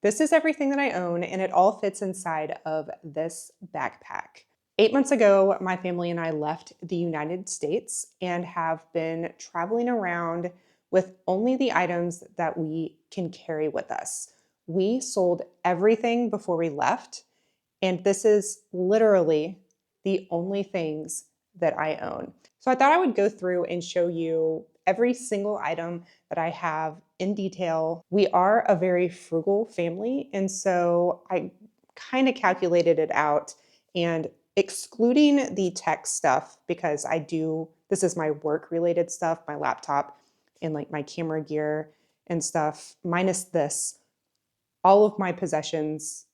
This is everything that I own, and it all fits inside of this backpack. 8 months ago, my family and I left the United States and have been traveling around with only the items that we can carry with us. We sold everything before we left, and this is literally the only things that I own. So I thought I would go through and show you every single item that I have in detail. We are a very frugal family, and so I kind of calculated it out, and excluding the tech stuff, because this is my work related stuff, my laptop and like my camera gear and stuff, minus this, all of my possessions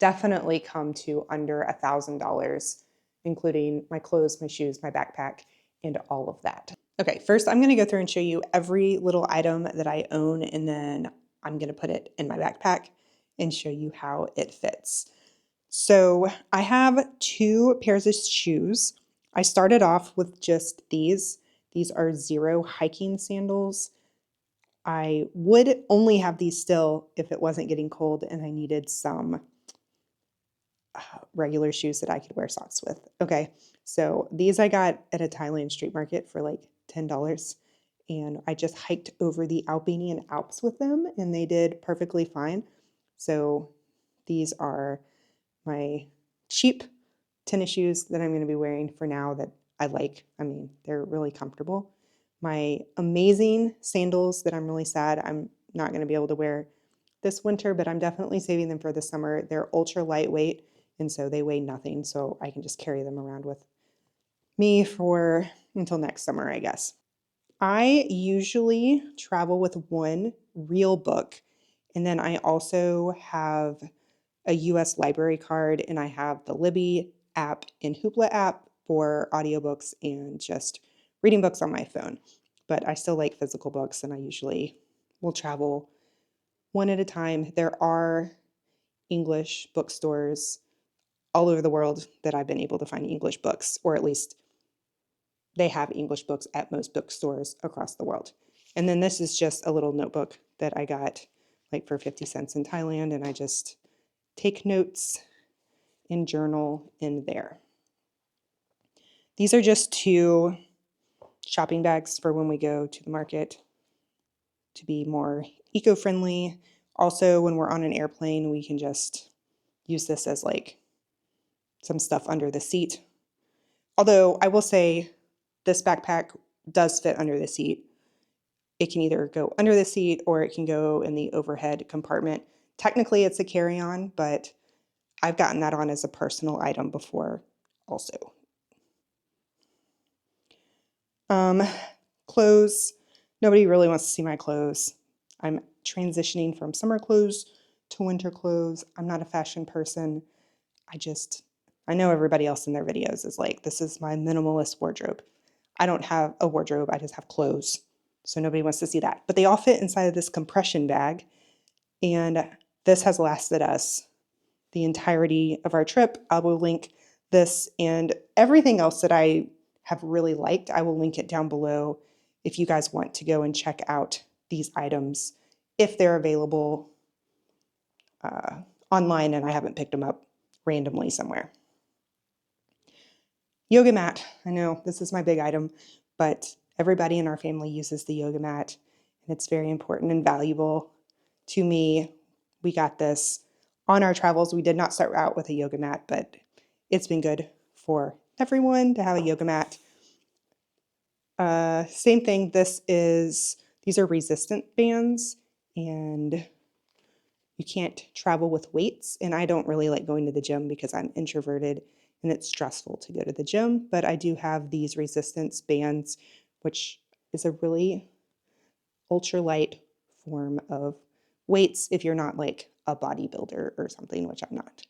definitely come to under $1,000, including my clothes, my shoes, my backpack, and all of that. Okay, first I'm gonna go through and show you every little item that I own, and then I'm gonna put it in my backpack and show you how it fits. So I have 2 pairs of shoes. I started off with just these. These are Zero hiking sandals. I would only have these still if it wasn't getting cold and I needed some regular shoes that I could wear socks with. Okay, so these I got at a Thailand street market for like $10. And I just hiked over the Albanian Alps with them and they did perfectly fine. So these are my cheap tennis shoes that I'm going to be wearing for now that I like. I mean, they're really comfortable. My amazing sandals that I'm really sad I'm not going to be able to wear this winter, but I'm definitely saving them for the summer. They're ultra lightweight, and so they weigh nothing, so I can just carry them around with me for until next summer, I guess. I usually travel with one real book, and then I also have a US library card, and I have the Libby app and Hoopla app for audiobooks and just reading books on my phone. But I still like physical books, and I usually will travel one at a time. There are English bookstores all over the world that I've been able to find English books, or at least they have English books at most bookstores across the world. And then this is just a little notebook that I got like for 50 cents in Thailand, and I just take notes and journal in there. These are just 2 shopping bags for when we go to the market to be more eco-friendly. Also, when we're on an airplane, we can just use this as like some stuff under the seat. Although I will say this backpack does fit under the seat. It can either go under the seat or it can go in the overhead compartment. Technically, it's a carry-on, but I've gotten that on as a personal item before also. Clothes. Nobody really wants to see my clothes. I'm transitioning from summer clothes to winter clothes. I'm not a fashion person. I know everybody else in their videos is like, this is my minimalist wardrobe. I don't have a wardrobe, I just have clothes. So nobody wants to see that. But they all fit inside of this compression bag. And this has lasted us the entirety of our trip. I will link this and everything else that I have really liked. I will link it down below if you guys want to go and check out these items if they're available online and I haven't picked them up randomly somewhere. Yoga mat. I know this is my big item, but everybody in our family uses the yoga mat, and it's very important and valuable to me. We got this on our travels. We did not start out with a yoga mat, but it's been good for everyone to have a yoga mat. Same thing. These are resistant bands, and you can't travel with weights. And I don't really like going to the gym because I'm introverted and it's stressful to go to the gym, but I do have these resistance bands, which is a really ultralight form of weights if you're not like a bodybuilder or something, which I'm not.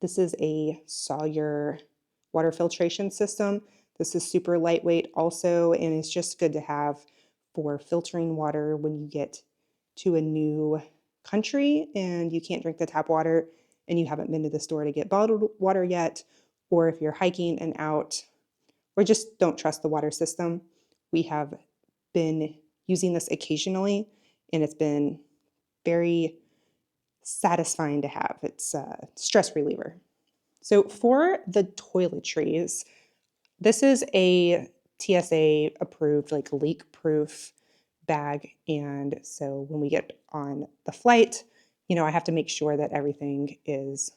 This is a Sawyer water filtration system. This is super lightweight also, and it's just good to have for filtering water when you get to a new country and you can't drink the tap water and you haven't been to the store to get bottled water yet, or if you're hiking and out or just don't trust the water system. We have been using this occasionally, and it's been very satisfying to have. It's a stress reliever. So for the toiletries, this is a TSA approved, like leak proof bag. And so when we get on the flight, I have to make sure that everything is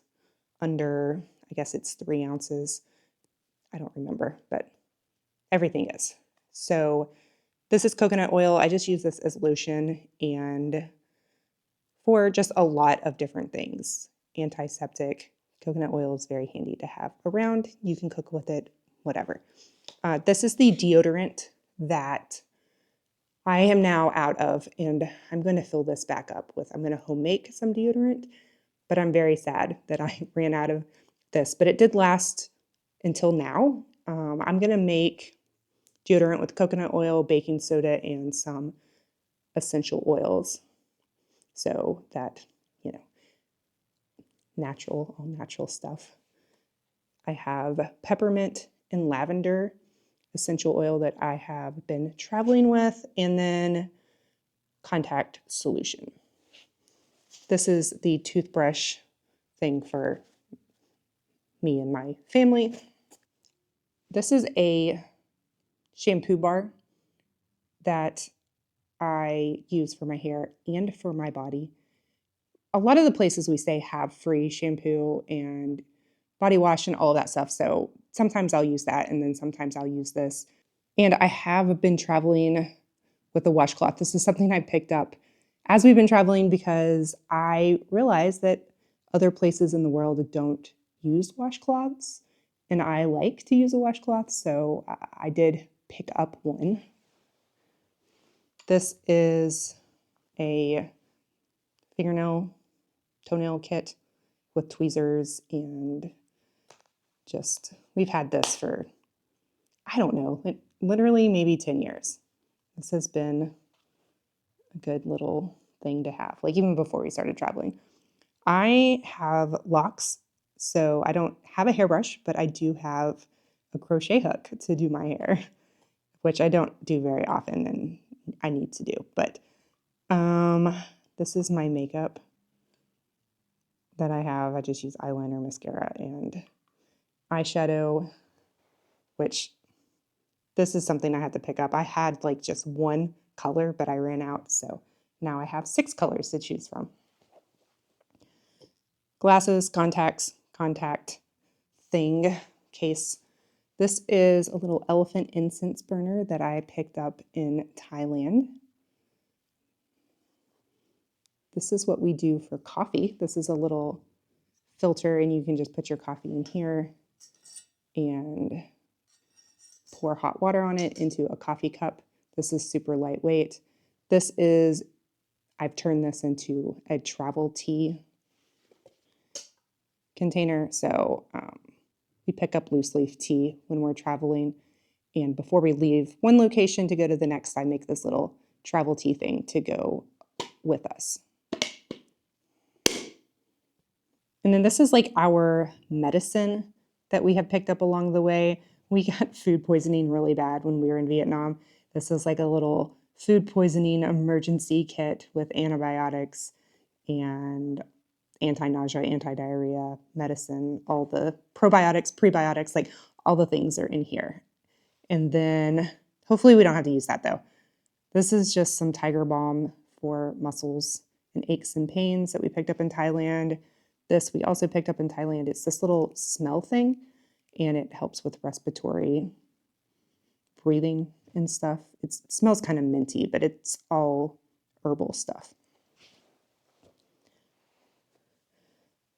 under, I guess it's 3 ounces. I don't remember, but everything is. So this is coconut oil. I just use this as lotion and for just a lot of different things. Antiseptic. Coconut oil is very handy to have around. You can cook with it, whatever. This is the deodorant that I am now out of, and I'm going to fill this back up with, I'm going to home make some deodorant, but I'm very sad that I ran out of this. But it did last until now. I'm going to make deodorant with coconut oil, baking soda, and some essential oils. So that, all natural stuff. I have peppermint and lavender essential oil that I have been traveling with, and then contact solution. This is the toothbrush thing for me and my family. This is a shampoo bar that I use for my hair and for my body. A lot of the places we stay have free shampoo and body wash and all of that stuff. So sometimes I'll use that, and then sometimes I'll use this. And I have been traveling with a washcloth. This is something I picked up as we've been traveling because I realized that other places in the world don't use washcloths, and I like to use a washcloth, so I did pick up one. This is a toenail kit with tweezers, and we've had this for, I don't know, literally maybe 10 years. This has been a good little thing to have, like even before we started traveling. I have locks, so I don't have a hairbrush, but I do have a crochet hook to do my hair, which I don't do very often and I need to do. But this is my makeup that I have. I just use eyeliner, mascara, and eyeshadow, which this is something I had to pick up. I had like just one color, but I ran out, so now I have 6 colors to choose from. Glasses, contacts, contact thing, case. This is a little elephant incense burner that I picked up in Thailand. This is what we do for coffee. This is a little filter, and you can just put your coffee in here and pour hot water on it into a coffee cup. This is super lightweight. I've turned this into a travel tea container. So we pick up loose leaf tea when we're traveling. And before we leave one location to go to the next, I make this little travel tea thing to go with us. And then this is like our medicine that we have picked up along the way. We got food poisoning really bad when we were in Vietnam. This is like a little food poisoning emergency kit with antibiotics and anti-nausea, anti-diarrhea medicine, all the probiotics, prebiotics, like all the things are in here. And then hopefully we don't have to use that though. This is just some tiger balm for muscles and aches and pains that we picked up in Thailand. This we also picked up in Thailand. It's this little smell thing, and it helps with respiratory breathing and stuff. It smells kind of minty, but it's all herbal stuff.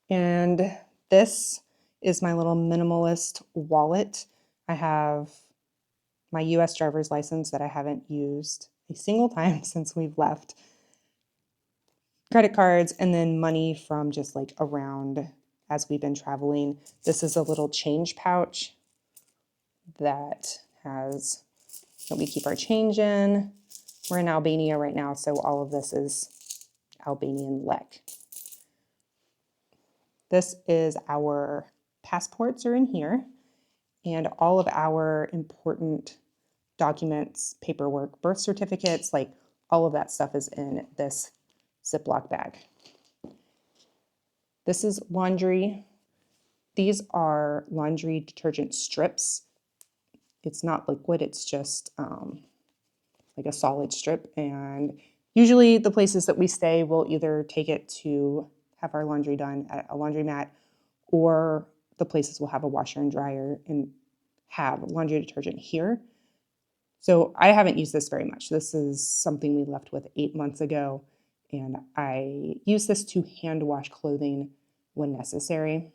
And this is my little minimalist wallet. I have my US driver's license that I haven't used a single time since we've left, credit cards, and then money from just like around as we've been traveling. This is a little change pouch that we keep our change in. We're in Albania right now, so all of this is Albanian lek. This is our passports are in here, and all of our important documents, paperwork, birth certificates, like all of that stuff is in this Ziploc bag. This is laundry. These are laundry detergent strips. It's not liquid, it's just like a solid strip. And usually the places that we stay will either take it to have our laundry done at a laundromat, or the places will have a washer and dryer and have laundry detergent here. So I haven't used this very much. This is something we left with 8 months ago, and I use this to hand wash clothing when necessary.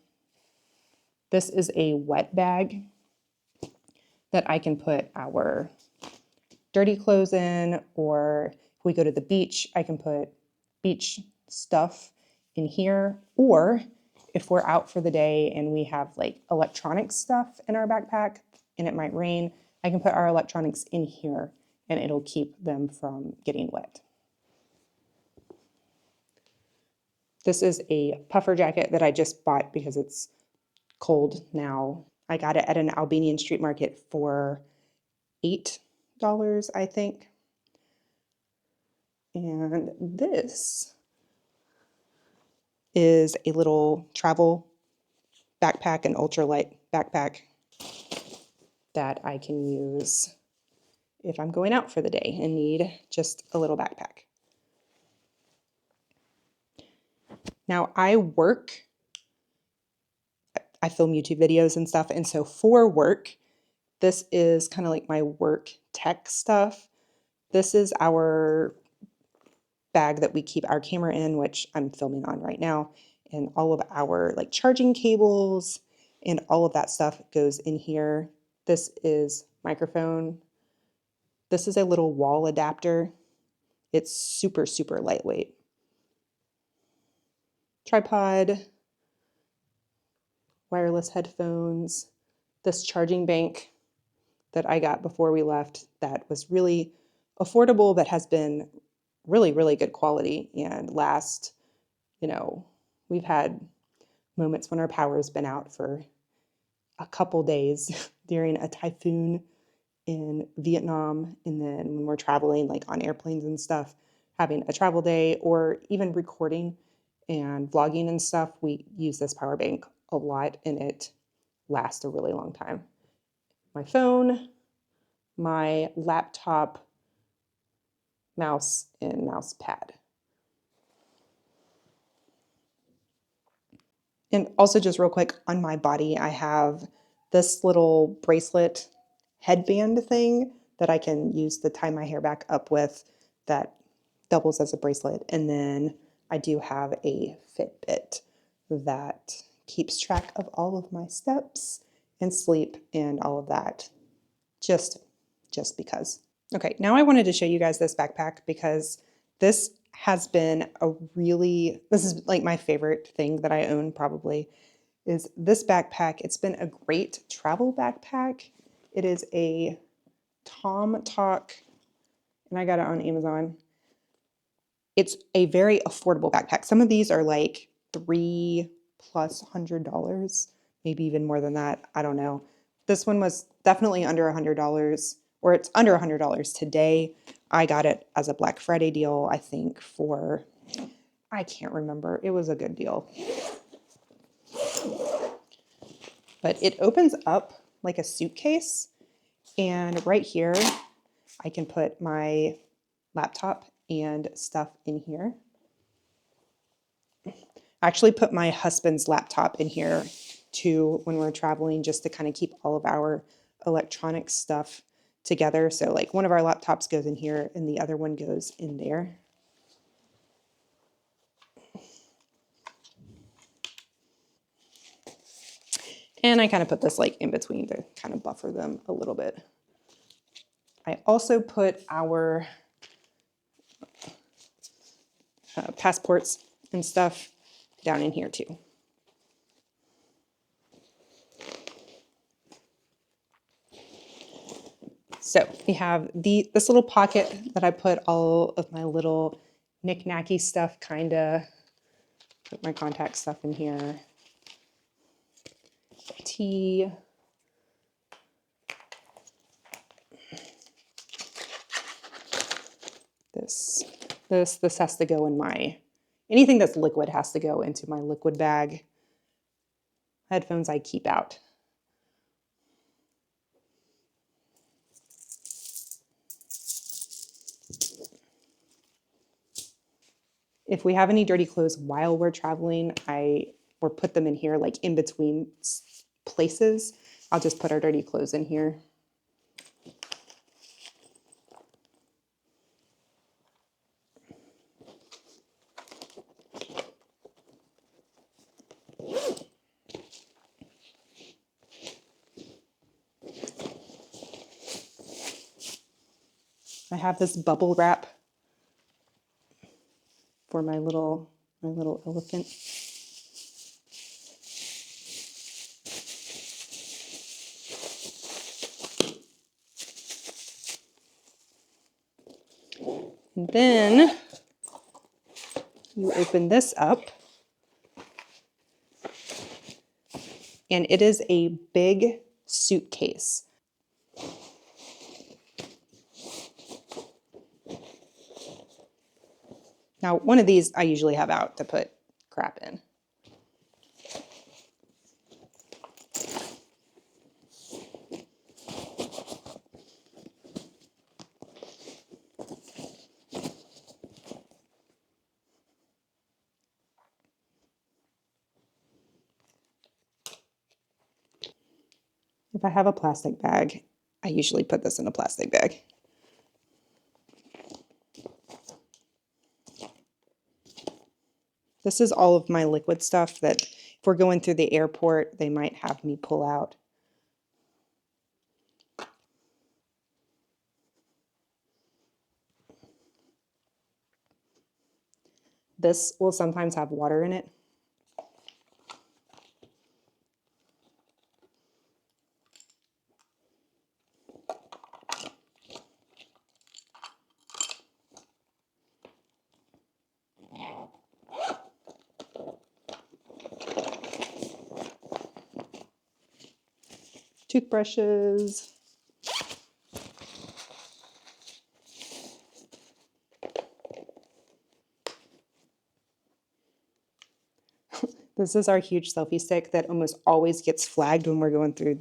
This is a wet bag that I can put our dirty clothes in, or if we go to the beach, I can put beach stuff in here. Or if we're out for the day and we have like electronic stuff in our backpack and it might rain, I can put our electronics in here and it'll keep them from getting wet. This is a puffer jacket that I just bought because it's cold now. I got it at an Albanian street market for $8, I think. And this is a little travel backpack, an ultralight backpack that I can use if I'm going out for the day and need just a little backpack. Now I film YouTube videos and stuff, and so for work, this is kind of like my work tech stuff. This is our bag that we keep our camera in, which I'm filming on right now, and all of our like charging cables and all of that stuff goes in here. This is microphone. This is a little wall adapter. It's super, super lightweight. Tripod, wireless headphones, this charging bank that I got before we left that was really affordable, but has been really, really good quality and last, we've had moments when our power's been out for a couple days during a typhoon in Vietnam, and then when we're traveling like on airplanes and stuff, having a travel day or even recording and vlogging and stuff, we use this power bank a lot and it lasts a really long time. My phone, my laptop, mouse, and mouse pad. And also just real quick, on my body, I have this little bracelet headband thing that I can use to tie my hair back up with that doubles as a bracelet. And then I do have a Fitbit that keeps track of all of my steps and sleep and all of that, just because. Okay, now I wanted to show you guys this backpack because this has been this is like my favorite thing that I own probably, is this backpack. It's been a great travel backpack. It is a Tom Talk, and I got it on Amazon. It's a very affordable backpack. Some of these are like $300+, maybe even more than that. I don't know. This one was definitely under $100, or it's under $100 today. I got it as a Black Friday deal, I think, for, I can't remember. It was a good deal. But it opens up like a suitcase, and right here, I can put my laptop and stuff in here. I actually put my husband's laptop in here too when we're traveling, just to kind of keep all of our electronic stuff together. So like one of our laptops goes in here and the other one goes in there. And I kind of put this like in between to kind of buffer them a little bit. I also put our passports and stuff down in here too. So we have this little pocket that I put all of my little knick-knacky stuff, kinda. Put my contact stuff in here. Tea. This has to go in my, anything that's liquid has to go into my liquid bag. Headphones I keep out. If we have any dirty clothes while we're traveling, or put them in here like in between places, I'll just put our dirty clothes in here. I have this bubble wrap for my little elephant. And then you open this up, and it is a big suitcase. Now, one of these I usually have out to put crap in. If I have a plastic bag, I usually put this in a plastic bag. This is all of my liquid stuff that if we're going through the airport, they might have me pull out. This will sometimes have water in it. Toothbrushes. This is our huge selfie stick that almost always gets flagged when we're going through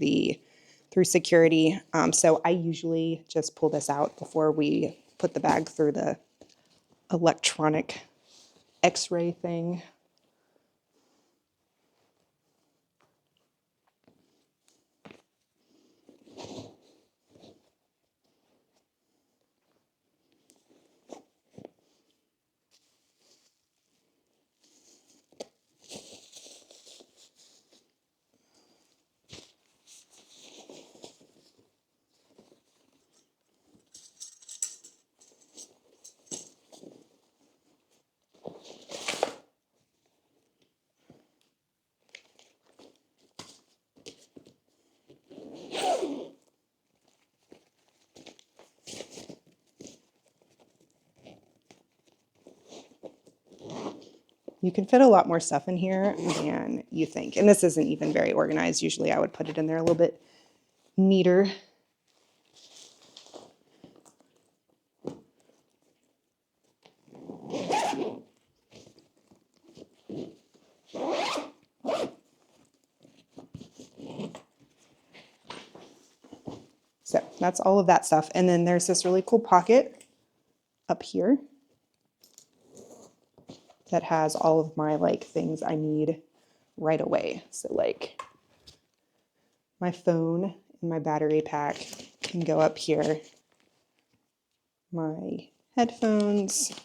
security. So I usually just pull this out before we put the bag through the electronic X-ray thing. You can fit a lot more stuff in here than you think. And this isn't even very organized. Usually I would put it in there a little bit neater. So that's all of that stuff. And then there's this really cool pocket up here that has all of my like things I need right away. So like my phone and my battery pack can go up here. My headphones,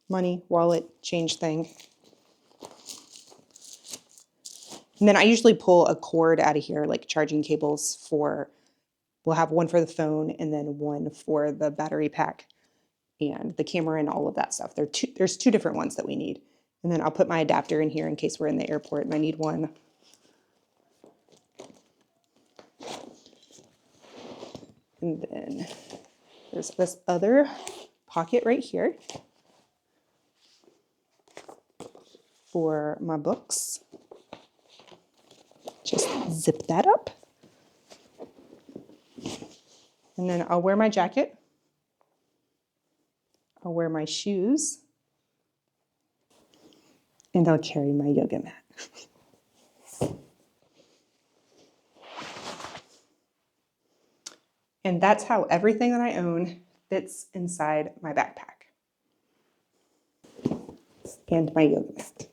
money, wallet, change thing. And then I usually pull a cord out of here, like charging cables for, we'll have one for the phone and then one for the battery pack and the camera and all of that stuff. There's two different ones that we need. And then I'll put my adapter in here in case we're in the airport and I need one. And then there's this other pocket right here for my books. Just zip that up. And then I'll wear my jacket. I'll wear my shoes. And I'll carry my yoga mat. And that's how everything that I own fits inside my backpack. And my yoga mat.